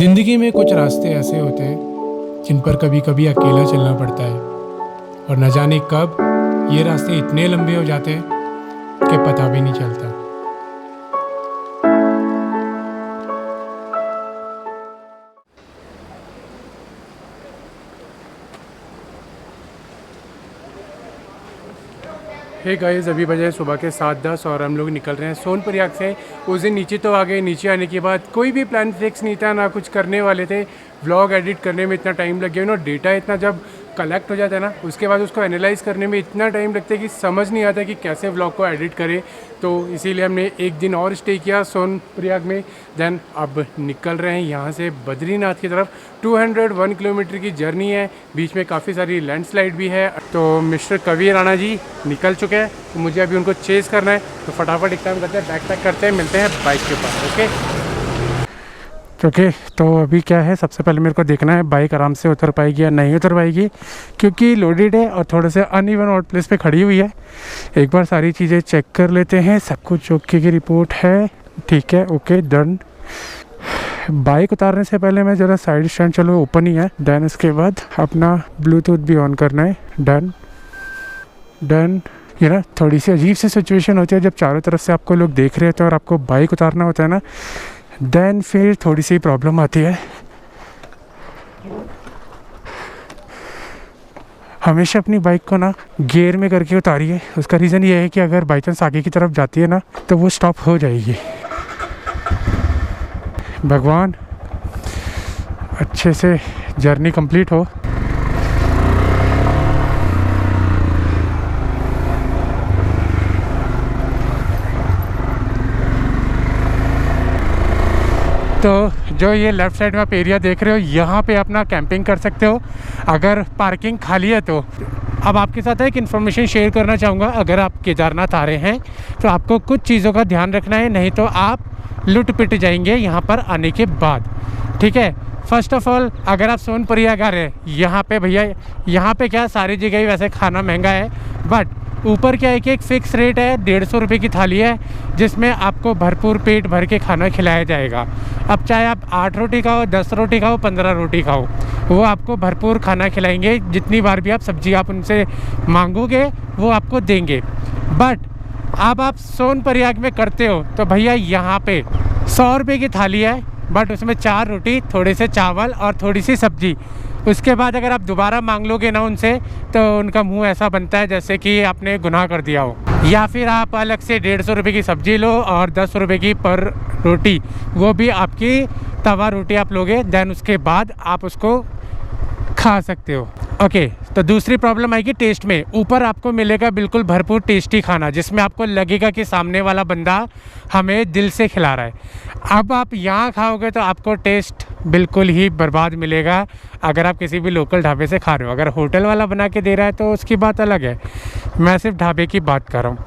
ज़िंदगी में कुछ रास्ते ऐसे होते हैं जिन पर कभी कभी अकेला चलना पड़ता है और न जाने कब ये रास्ते इतने लंबे हो जाते हैं कि पता भी नहीं चलता। हे गाइस, अभी बजे सुबह के 7:10 और हम लोग निकल रहे हैं सोनप्रयाग से। उस दिन नीचे तो आ गए। नीचे आने के बाद कोई भी प्लान फिक्स नहीं था, ना कुछ करने वाले थे। व्लॉग एडिट करने में इतना टाइम लग गया, डेटा इतना जब कलेक्ट हो जाता है ना, उसके बाद उसको एनालाइज करने में इतना टाइम लगता है कि समझ नहीं आता कि कैसे व्लॉग को एडिट करें। तो इसीलिए हमने एक दिन और स्टे किया सोनप्रयाग में। देन अब निकल रहे हैं यहाँ से बद्रीनाथ की तरफ। 201 किलोमीटर की जर्नी है, बीच में काफ़ी सारी लैंडस्लाइड भी है। तो मिस्टर कवि राणा जी निकल चुके हैं, तो मुझे अभी उनको चेज़ करना है। तो फटाफट एक काम करते हैं, बैग पैक करते हैं, मिलते हैं बाइक के ऊपर। ओके, तो अभी क्या है, सबसे पहले मेरे को देखना है बाइक आराम से उतर पाएगी या नहीं उतर पाएगी, क्योंकि लोडेड है और थोड़े से अनइवन आउट प्लेस पे खड़ी हुई है। एक बार सारी चीज़ें चेक कर लेते हैं। सब कुछ ओके की रिपोर्ट है, ठीक है, ओके डन। बाइक उतारने से पहले मैं ज़रा साइड स्टैंड, चलो ओपन ही है। देन उसके बाद अपना ब्लूटूथ भी ऑन करना है। Done done. ये ना थोड़ी सी अजीब सी सिचुएशन होती है जब चारों तरफ से आपको लोग देख रहे होते हैं और आपको बाइक उतारना होता है ना, देन फिर थोड़ी सी प्रॉब्लम आती है। हमेशा अपनी बाइक को ना गियर में करके उतारिए। उसका रीज़न ये है कि अगर बाई चांस आगे की तरफ जाती है ना, तो वो स्टॉप हो जाएगी। भगवान अच्छे से जर्नी कंप्लीट हो। तो जो ये लेफ़्ट साइड में आप एरिया देख रहे हो, यहाँ पे अपना कैंपिंग कर सकते हो अगर पार्किंग खाली है तो। अब आपके साथ एक इन्फॉर्मेशन शेयर करना चाहूँगा। अगर आप केदारनाथ आ रहे हैं तो आपको कुछ चीज़ों का ध्यान रखना है, नहीं तो आप लुट पिट जाएंगे यहाँ पर आने के बाद, ठीक है। फर्स्ट ऑफ ऑल, अगर आप सोनप्रयाग आ रहे हैं, यहाँ पे भैया, यहाँ पे क्या सारी जगह ही वैसे खाना महंगा है, बट ऊपर क्या है कि एक फ़िक्स रेट है, 150 रुपये की थाली है, जिसमें आपको भरपूर पेट भर के खाना खिलाया जाएगा। अब चाहे आप 8 रोटी खाओ, 10 रोटी खाओ, 15 रोटी खाओ, वो आपको भरपूर खाना खिलाएंगे। जितनी बार भी आप सब्जी आप उनसे मांगोगे वो आपको देंगे। बट अब आप सोनप्रयाग में करते हो तो भैया यहाँ पे 100 रुपये की थाली है, बट उसमें 4 रोटी, थोड़े से चावल और थोड़ी सी सब्जी। उसके बाद अगर आप दोबारा मांग लोगे ना उनसे, तो उनका मुंह ऐसा बनता है जैसे कि आपने गुनाह कर दिया हो। या फिर आप अलग से 150 रुपये की सब्जी लो और 10 रुपये की पर रोटी, वो भी आपकी तवा रोटी आप लोगे, देन उसके बाद आप उसको खा सकते हो। ओके, तो दूसरी प्रॉब्लम आएगी टेस्ट में। ऊपर आपको मिलेगा बिल्कुल भरपूर टेस्टी खाना, जिसमें आपको लगेगा कि सामने वाला बंदा हमें दिल से खिला रहा है। अब आप यहाँ खाओगे तो आपको टेस्ट बिल्कुल ही बर्बाद मिलेगा अगर आप किसी भी लोकल ढाबे से खा रहे हो। अगर होटल वाला बना के दे रहा है तो उसकी बात अलग है, मैं सिर्फ ढाबे की बात कर रहा हूँ।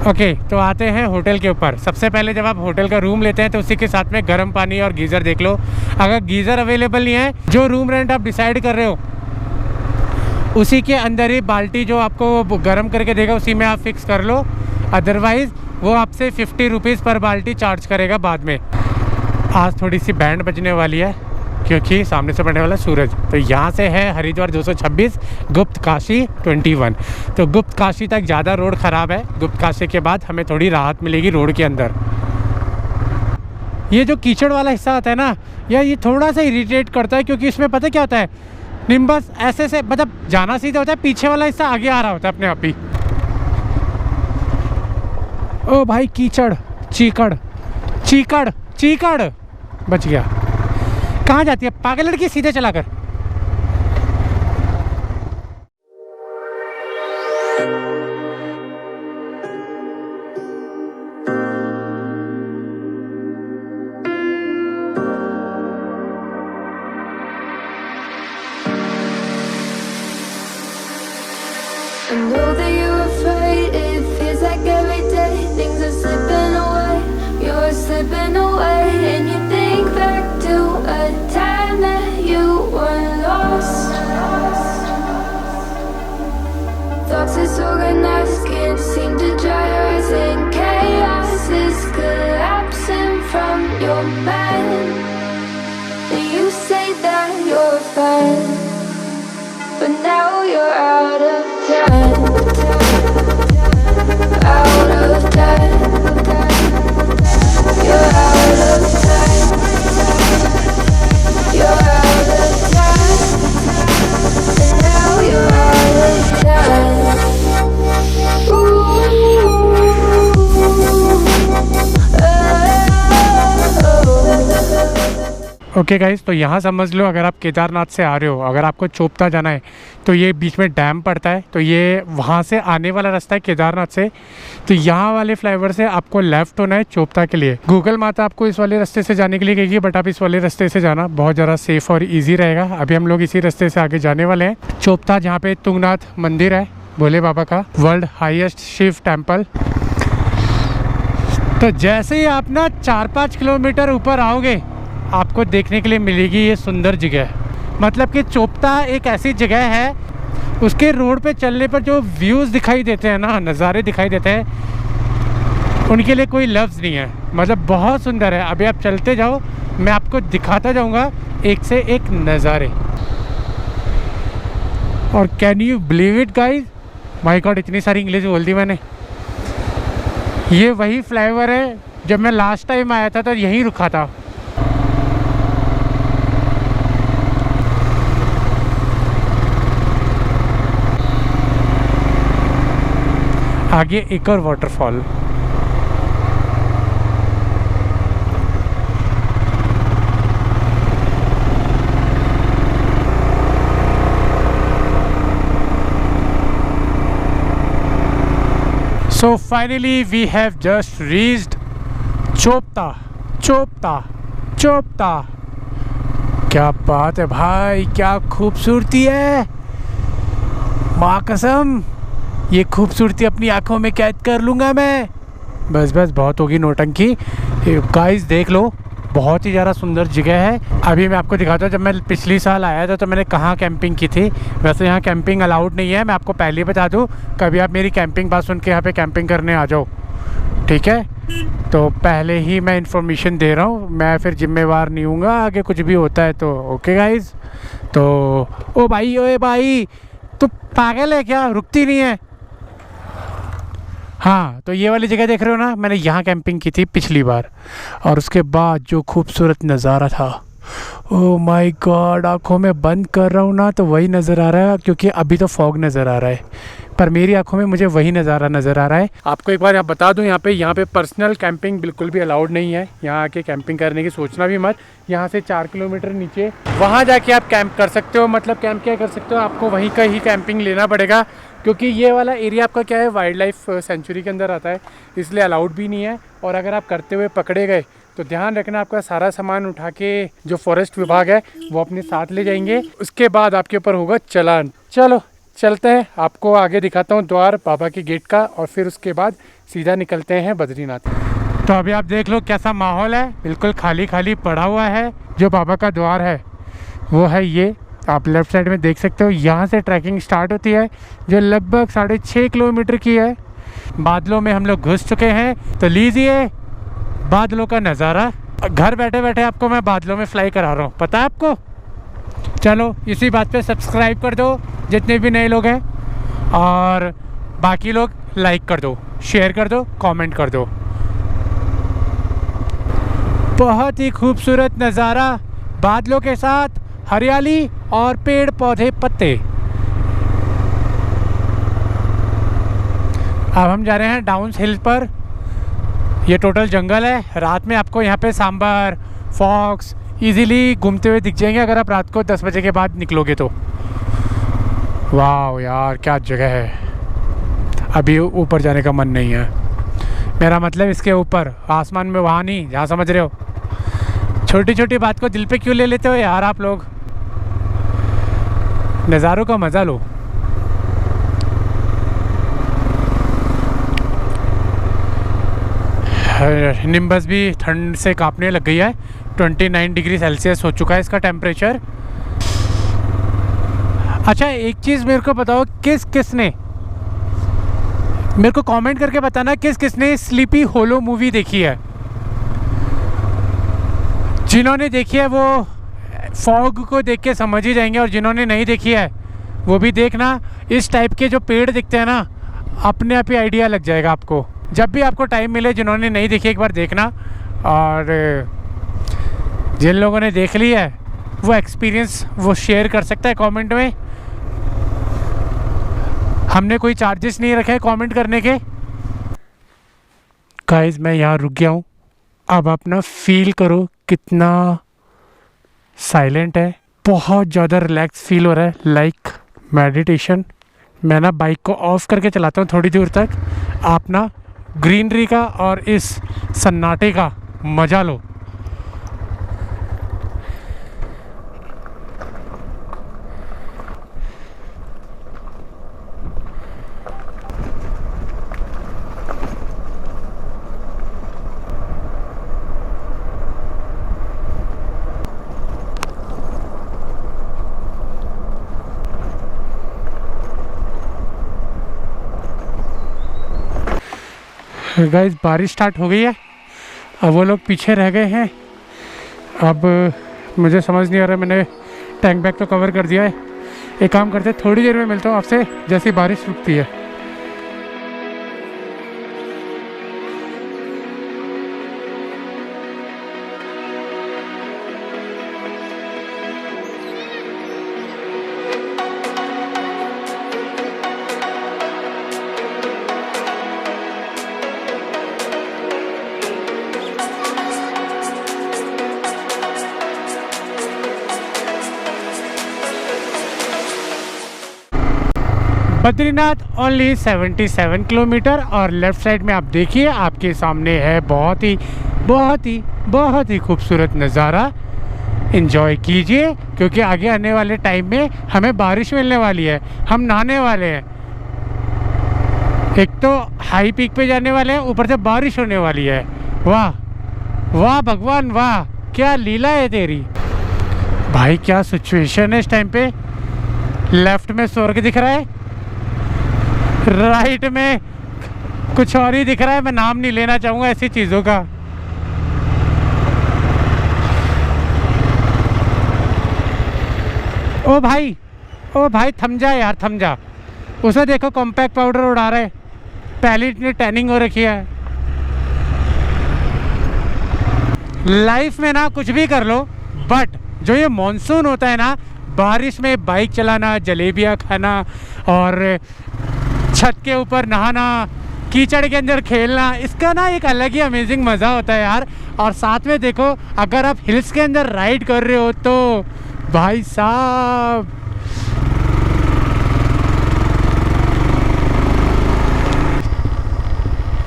ओके, तो आते हैं होटल के ऊपर। सबसे पहले जब आप होटल का रूम लेते हैं तो उसी के साथ में गर्म पानी और गीज़र देख लो। अगर गीज़र अवेलेबल नहीं है, जो रूम रेंट आप डिसाइड कर रहे हो उसी के अंदर ही बाल्टी जो आपको गर्म करके देगा उसी में आप फिक्स कर लो। अदरवाइज़ वो आपसे 50 रुपीज़ पर बाल्टी चार्ज करेगा बाद में। आज थोड़ी सी बैंड बजने वाली है क्योंकि सामने से पड़ने वाला सूरज। तो यहाँ से है हरिद्वार 226, गुप्त काशी 21। तो गुप्त काशी तक ज़्यादा रोड ख़राब है। गुप्त काशी के बाद हमें थोड़ी राहत मिलेगी रोड के अंदर। ये जो कीचड़ वाला हिस्सा होता है ना, यार ये थोड़ा सा इरिटेट करता है, क्योंकि इसमें पता क्या होता है, निम्बस ऐसे से मतलब जाना सीधा होता है, पीछे वाला हिस्सा आगे आ रहा होता है अपने आप ही। ओ भाई, कीचड़, चीकड़ चीकड़ चीकड़, बच गया। कहाँ जाती है पागल लड़की, सीधे चला कर। I know that you're afraid, it feels like every day things are slipping away, you're slipping away, and you think back to a time that you were okay guys, तो यहाँ समझ लो अगर आप केदारनाथ से आ रहे हो, अगर आपको चोपता जाना है तो ये बीच में डैम पड़ता है, तो ये वहाँ से आने वाला रास्ता है केदारनाथ से। तो यहाँ वाले फ्लाईओवर से आपको लेफ़्ट होना है चोपता के लिए। गूगल माता आपको इस वाले रास्ते से जाने के लिए कहेगी, बट आप इस वाले रास्ते से जाना बहुत ज़्यादा सेफ़ और ईजी रहेगा। अभी हम लोग इसी रास्ते से आगे जाने वाले हैं चोपता, जहाँ पे तुंगनाथ मंदिर है भोले बाबा का, वर्ल्ड हाईएस्ट शिव टेम्पल। तो जैसे ही आप ना 4-5 किलोमीटर ऊपर आओगे, आपको देखने के लिए मिलेगी ये सुंदर जगह। मतलब कि चोपता एक ऐसी जगह है, उसके रोड पे चलने पर जो व्यूज़ दिखाई देते हैं ना, नज़ारे दिखाई देते हैं, उनके लिए कोई लफ्ज़ नहीं है। मतलब बहुत सुंदर है। अभी आप चलते जाओ, मैं आपको दिखाता जाऊंगा एक से एक नज़ारे। और can you believe it guys, my God, इतनी सारी इंग्लिश बोल दी मैंने। ये वही फ्लाईओवर है जब मैं लास्ट टाइम आया था तो यहीं रुका था। आगे एक और waterfall. So finally we have just reached Chopta. Chopta Chopta, क्या बात है भाई, क्या खूबसूरती है। माँ कसम, ये खूबसूरती अपनी आंखों में कैद कर लूँगा मैं। बस बस बहुत होगी नौटंकी। गाइस देख लो, बहुत ही ज़्यादा सुंदर जगह है। अभी मैं आपको दिखाता हूँ, जब मैं पिछली साल आया था तो मैंने कहाँ कैंपिंग की थी। वैसे यहाँ कैंपिंग अलाउड नहीं है, मैं आपको पहले ही बता दूँ। कभी आप मेरी कैंपिंग बात सुन के यहाँ पे कैंपिंग करने आ जाओ, ठीक है। तो पहले ही मैं इन्फॉर्मेशन दे रहा हूँ, मैं फिर जिम्मेवार नहीं हूँगा आगे कुछ भी होता है तो। ओके गाइस, तो ओ भाई, ओए भाई, तू पागल है क्या, रुकती नहीं है। हाँ, तो ये वाली जगह देख रहे हो ना, मैंने यहाँ कैंपिंग की थी पिछली बार। और उसके बाद जो खूबसूरत नज़ारा था, ओह माय गॉड, आँखों में बंद कर रहा हूँ ना तो वही नज़र आ रहा है, क्योंकि अभी तो फॉग नज़र आ रहा है, पर मेरी आंखों में मुझे वही नज़ारा नज़र आ रहा है। आपको एक बार यहाँ बता दूँ, यहाँ पे पर्सनल कैंपिंग बिल्कुल भी अलाउड नहीं है। यहाँ आके कैंपिंग करने की सोचना भी मत। यहाँ से 4 किलोमीटर नीचे वहाँ जाके आप कैंप कर सकते हो। मतलब कैंप क्या कर सकते हो, आपको वहीं का ही कैंपिंग लेना पड़ेगा, क्योंकि ये वाला एरिया आपका क्या है, वाइल्ड लाइफ सेंचुरी के अंदर आता है, इसलिए अलाउड भी नहीं है। और अगर आप करते हुए पकड़े गए तो ध्यान रखना, आपका सारा सामान उठा के जो फॉरेस्ट विभाग है वो अपने साथ ले जाएंगे। उसके बाद आपके ऊपर होगा चालान। चलो चलते हैं, आपको आगे दिखाता हूँ द्वार बाबा के गेट का, और फिर उसके बाद सीधा निकलते हैं बद्रीनाथ। तो अभी आप देख लो कैसा माहौल है, बिल्कुल खाली खाली पड़ा हुआ है। जो बाबा का द्वार है वो है ये, आप लेफ़्ट साइड में देख सकते हो। यहाँ से ट्रैकिंग स्टार्ट होती है जो लगभग 6.5 किलोमीटर की है। बादलों में हम लोग घुस चुके हैं, तो लीजिए बादलों का नज़ारा। घर बैठे बैठे आपको मैं बादलों में फ्लाई करा रहा हूँ, पता है आपको। चलो इसी बात पे सब्सक्राइब कर दो जितने भी नए लोग हैं, और बाकी लोग लाइक कर दो, शेयर कर दो, कमेंट कर दो। बहुत ही खूबसूरत नज़ारा, बादलों के साथ हरियाली और पेड़ पौधे पत्ते। अब हम जा रहे हैं डाउन हिल पर। ये टोटल जंगल है। रात में आपको यहाँ पे सांबर, फॉक्स इजीली घूमते हुए दिख जाएंगे अगर आप रात को 10 बजे के बाद निकलोगे तो। वाह यार क्या जगह है। अभी ऊपर जाने का मन नहीं है, मेरा मतलब इसके ऊपर आसमान में, वहाँ नहीं, जहाँ समझ रहे हो। छोटी छोटी बात को दिल पे क्यों ले लेते हो यार आप लोग। नज़ारों का मज़ा लो। निम्बस भी ठंड से कांपने लग गई है। 29 डिग्री सेल्सियस हो चुका है इसका टेम्परेचर। अच्छा एक चीज़ मेरे को बताओ, किसने मेरे को कमेंट करके बताना किस किसने स्लीपी होलो मूवी देखी है। जिन्होंने देखी है वो फॉग को देख के समझ ही जाएंगे, और जिन्होंने नहीं देखी है वो भी देखना। इस टाइप के जो पेड़ दिखते हैं ना, अपने आप ही आइडिया लग जाएगा आपको। जब भी आपको टाइम मिले, जिन्होंने नहीं देखी एक बार देखना, और जिन लोगों ने देख ली है वो एक्सपीरियंस वो शेयर कर सकता है कमेंट में। हमने कोई चार्जेस नहीं रखे हैं कमेंट करने के। गाइस मैं यहाँ रुक गया हूँ, अब अपना फील करो कितना साइलेंट है, बहुत ज़्यादा रिलैक्स फील हो रहा है, लाइक मेडिटेशन। मैं ना बाइक को ऑफ करके चलाता हूँ थोड़ी दूर तक, आप ना ग्रीनरी का और इस सन्नाटे का मज़ा लो। गाइस बारिश स्टार्ट हो गई है, अब वो लोग पीछे रह गए हैं। अब मुझे समझ नहीं आ रहा, मैंने टैंक बैग तो कवर कर दिया है। एक काम करते हैं, थोड़ी देर में मिलता हूँ आपसे जैसे बारिश रुकती है। बद्रीनाथ ओनली 77 किलोमीटर, और लेफ़्ट साइड में आप देखिए आपके सामने है बहुत ही खूबसूरत नज़ारा। इन्जॉय कीजिए क्योंकि आगे आने वाले टाइम में हमें बारिश मिलने वाली है, हम नहाने वाले हैं। एक तो हाई पीक पे जाने वाले हैं, ऊपर से बारिश होने वाली है। वाह वाह भगवान वाह, क्या लीला है तेरी भाई। क्या सिचुएशन है इस टाइम पे। लेफ्ट में स्वर्ग दिख रहा है, राइट में कुछ और ही दिख रहा है। मैं नाम नहीं लेना चाहूँगा ऐसी चीज़ों का। ओ भाई थम जा यार, थम जा। उसे देखो कॉम्पैक्ट पाउडर उड़ा रहा है, पहले इतनी टैनिंग हो रखी है। लाइफ में ना कुछ भी कर लो, बट जो ये मॉनसून होता है ना, बारिश में बाइक चलाना, जलेबियाँ खाना और छत के ऊपर नहाना, कीचड़ के अंदर खेलना, इसका ना एक अलग ही अमेजिंग मज़ा होता है यार। और साथ में देखो अगर आप हिल्स के अंदर राइड कर रहे हो तो भाई साहब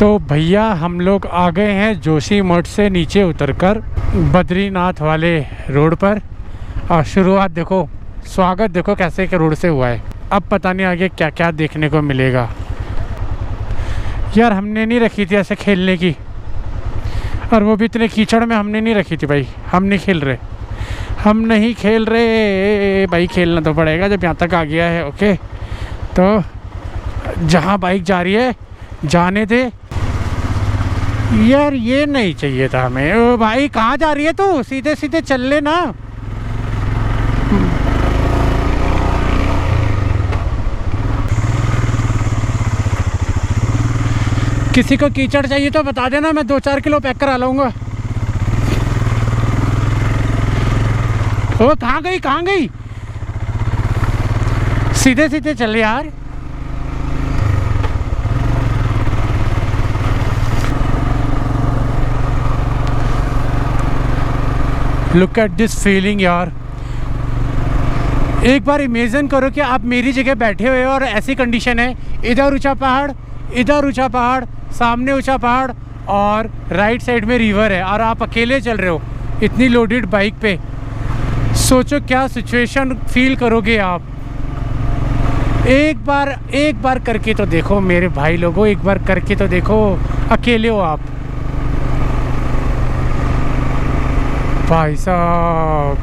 तो भैया हम लोग आ गए हैं जोशीमठ से नीचे उतरकर बद्रीनाथ वाले रोड पर। और शुरुआत देखो, स्वागत देखो कैसे के रोड से हुआ है। अब पता नहीं आगे क्या क्या देखने को मिलेगा। यार हमने नहीं रखी थी ऐसे खेलने की, और वो भी इतने कीचड़ में हमने नहीं रखी थी भाई। हम नहीं खेल रहे भाई, खेलना तो पड़ेगा जब यहाँ तक आ गया है। ओके, तो जहाँ बाइक जा रही है जाने दे यार, ये नहीं चाहिए था हमें। ओ भाई कहाँ जा रही है तू, सीधे सीधे चल ले ना। किसी को कीचड़ चाहिए तो बता देना, मैं 2-4 किलो पैक करा लाऊंगा। ओ कहाँ गई, सीधे सीधे चल यार। लुक एट दिस फीलिंग यार। एक बार इमेजिन करो कि आप मेरी जगह बैठे हुए हो और ऐसी कंडीशन है, इधर ऊंचा पहाड़, इधर ऊंचा पहाड़, सामने ऊंचा पहाड़ और राइट साइड में रिवर है, और आप अकेले चल रहे हो इतनी लोडेड बाइक पे। सोचो क्या सिचुएशन फील करोगे आप। एक बार करके तो देखो मेरे भाई लोगों, एक बार करके तो देखो। अकेले हो आप भाई साहब।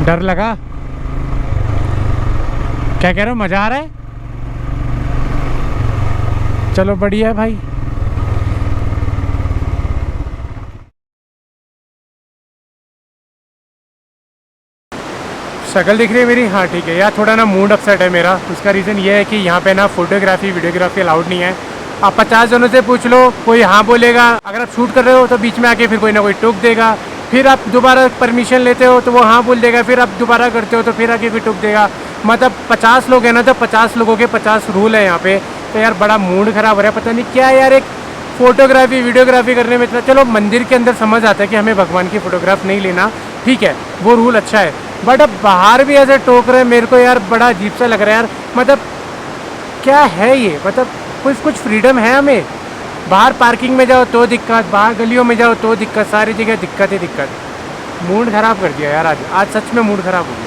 डर लगा? क्या कह रहे हो, मज़ा आ रहा है? चलो बढ़िया है भाई। शक्ल दिख रही है मेरी? हाँ ठीक है यार, थोड़ा ना मूड अपसेट है मेरा। उसका रीज़न ये है कि यहाँ पे ना फोटोग्राफी वीडियोग्राफी अलाउड नहीं है। आप 50 जनों से पूछ लो, कोई हाँ बोलेगा। अगर आप शूट कर रहे हो तो बीच में आके फिर कोई ना कोई टोक देगा, फिर आप दोबारा परमिशन लेते हो तो वो हाँ बोल देगा, फिर आप दोबारा करते हो तो फिर आके फिर टोक देगा। मतलब 50 लोग हैं ना, तो 50 लोगों के 50 रूल है यहाँ पे। तो यार बड़ा मूड ख़राब हो रहा है, पता नहीं क्या यार। एक फोटोग्राफी वीडियोग्राफी करने में इतना, चलो मंदिर के अंदर समझ आता है कि हमें भगवान की फ़ोटोग्राफ नहीं लेना, ठीक है, वो रूल अच्छा है, बट अब बाहर भी ऐसे टोक रहे हैं मेरे को यार, बड़ा अजीब सा लग रहा है यार। मतलब क्या है ये, मतलब कुछ फ्रीडम है हमें? बाहर पार्किंग में जाओ तो दिक्कत, बाहर गलियों में जाओ तो दिक्कत, सारी जगह दिक्कत ही दिक्कत। मूड ख़राब कर दिया यार आज सच में मूड ख़राब हो गया।